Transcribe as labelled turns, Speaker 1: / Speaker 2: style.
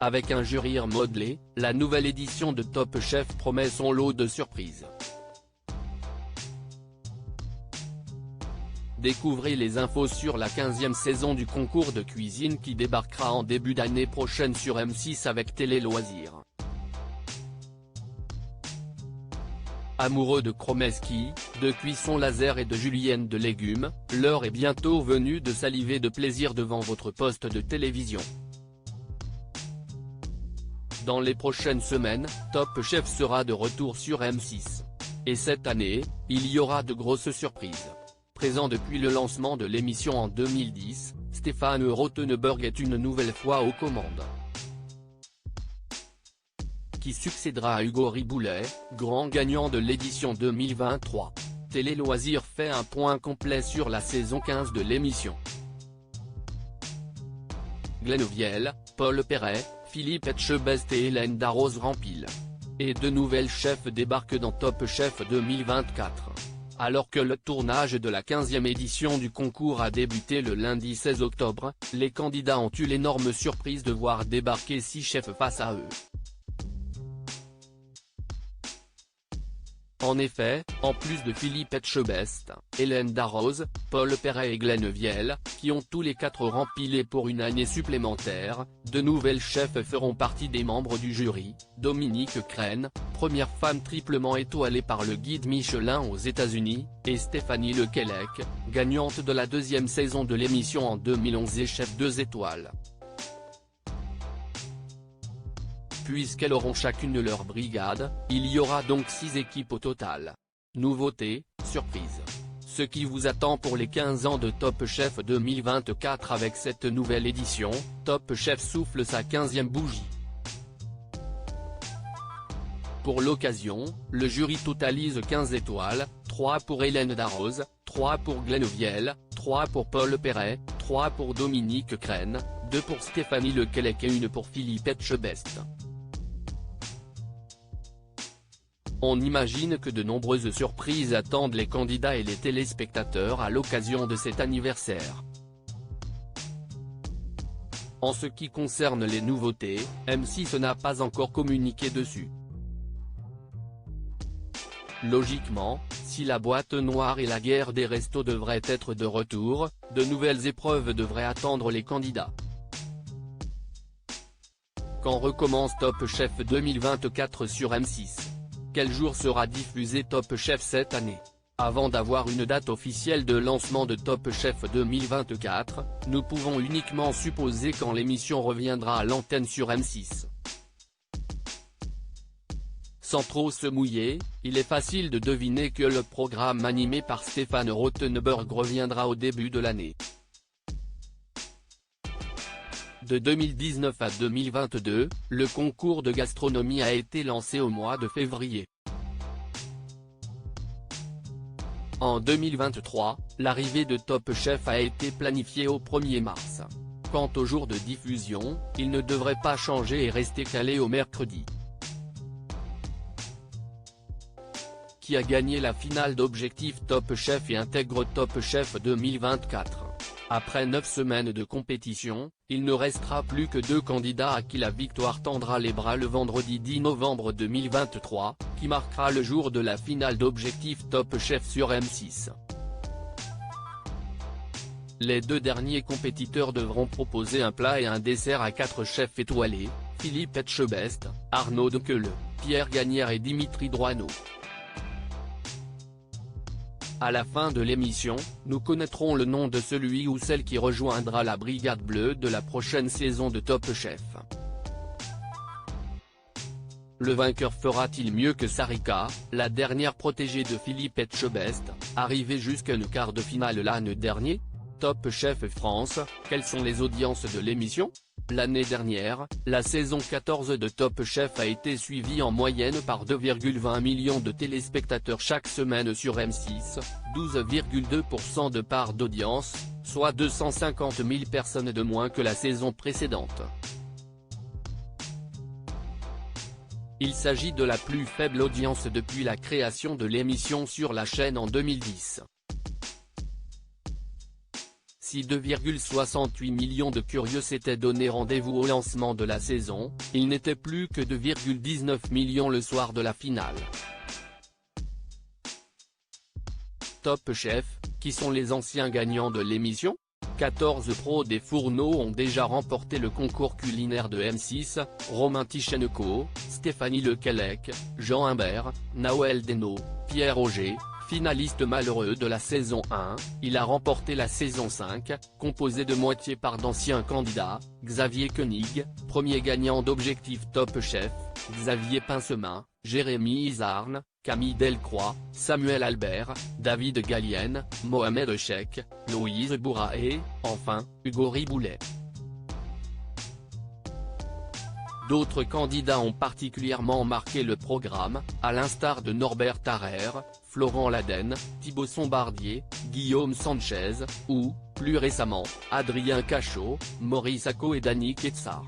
Speaker 1: Avec un jury modelé, la nouvelle édition de Top Chef promet son lot de surprises. Découvrez les infos sur la 15e saison du concours de cuisine qui débarquera en début d'année prochaine sur M6 avec Télé Loisirs. Amoureux de chromeski, de cuisson laser et de julienne de légumes, l'heure est bientôt venue de saliver de plaisir devant votre poste de télévision. Dans les prochaines semaines, Top Chef sera de retour sur M6. Et cette année, il y aura de grosses surprises. Présent depuis le lancement de l'émission en 2010, Stéphane Rothenberg est une nouvelle fois aux commandes. Qui succédera à Hugo Riboulet, grand gagnant de l'édition 2023. Télé Loisirs fait un point complet sur la saison 15 de l'émission. Glenn Viel, Paul Perret, Philippe Etchebest et Hélène Darroze remplissent. Et de nouvelles chefs débarquent dans Top Chef 2024. Alors que le tournage de la 15e édition du concours a débuté le lundi 16 octobre, les candidats ont eu l'énorme surprise de voir débarquer 6 chefs face à eux. En effet, en plus de Philippe Etchebest, Hélène Darroze, Paul Perret et Glenn Viel, qui ont tous les 4 rempilé pour une année supplémentaire, de nouvelles chefs feront partie des membres du jury. Dominique Crène, première femme triplement étoilée par le guide Michelin aux États-Unis, et Stéphanie Lequelec, gagnante de la 2e saison de l'émission en 2011 et chef 2 étoiles. Puisqu'elles auront chacune leur brigade, il y aura donc 6 équipes au total. Nouveauté, surprise. Ce qui vous attend pour les 15 ans de Top Chef 2024 avec cette nouvelle édition, Top Chef souffle sa 15e bougie. Pour l'occasion, le jury totalise 15 étoiles, 3 pour Hélène Darroze, 3 pour Glenn Viel, 3 pour Paul Perret, 3 pour Dominique Crène, 2 pour Stéphanie Lequelec et 1 pour Philippe Etchebest. On imagine que de nombreuses surprises attendent les candidats et les téléspectateurs à l'occasion de cet anniversaire. En ce qui concerne les nouveautés, M6 n'a pas encore communiqué dessus. Logiquement, si la boîte noire et la guerre des restos devraient être de retour, de nouvelles épreuves devraient attendre les candidats. Quand recommence Top Chef 2024 sur M6? Quel jour sera diffusé Top Chef cette année? Avant d'avoir une date officielle de lancement de Top Chef 2024, nous pouvons uniquement supposer quand l'émission reviendra à l'antenne sur M6. Sans trop se mouiller, il est facile de deviner que le programme animé par Stéphane Rothenberg reviendra au début de l'année. De 2019 à 2022, le concours de gastronomie a été lancé au mois de février. En 2023, l'arrivée de Top Chef a été planifiée au 1er mars. Quant au jour de diffusion, il ne devrait pas changer et rester calé au mercredi. Qui a gagné la finale d'Objectif Top Chef et intègre Top Chef 2024? Après 9 semaines de compétition, il ne restera plus que 2 candidats à qui la victoire tendra les bras le vendredi 10 novembre 2023, qui marquera le jour de la finale d'Objectif Top Chef sur M6. Les 2 derniers compétiteurs devront proposer un plat et un dessert à 4 chefs étoilés, Philippe Etchebest, Arnaud Dequeleux, Pierre Gagnère et Dimitri Droineau. À la fin de l'émission, nous connaîtrons le nom de celui ou celle qui rejoindra la Brigade Bleue de la prochaine saison de Top Chef. Le vainqueur fera-t-il mieux que Sarika, la dernière protégée de Philippe Etchebest, arrivée jusqu'à une quart de finale l'année dernière? Top Chef France, quelles sont les audiences de l'émission? L'année dernière, la saison 14 de Top Chef a été suivie en moyenne par 2,20 millions de téléspectateurs chaque semaine sur M6, 12,2% de part d'audience, soit 250 000 personnes de moins que la saison précédente. Il s'agit de la plus faible audience depuis la création de l'émission sur la chaîne en 2010. Si 2,68 millions de curieux s'étaient donné rendez-vous au lancement de la saison, il n'était plus que 2,19 millions le soir de la finale. Top Chef, qui sont les anciens gagnants de l'émission ? 14 pros des fourneaux ont déjà remporté le concours culinaire de M6, Romain Tichenko, Stéphanie Lequelec, Jean Humbert, Naoël Deno, Pierre Auger, finaliste malheureux de la saison 1, il a remporté la saison 5, composée de moitié par d'anciens candidats, Xavier Koenig, premier gagnant d'Objectif Top Chef, Xavier Pincemin, Jérémy Izarn, Camille Delcroix, Samuel Albert, David Gallienne, Mohamed Chek, Louise Bourra et, enfin, Hugo Riboulet. D'autres candidats ont particulièrement marqué le programme, à l'instar de Norbert Tarrer, Florent Laden, Thibaut Sombardier, Guillaume Sanchez, ou, plus récemment, Adrien Cachot, Maurice Acco et Dany Quetzar.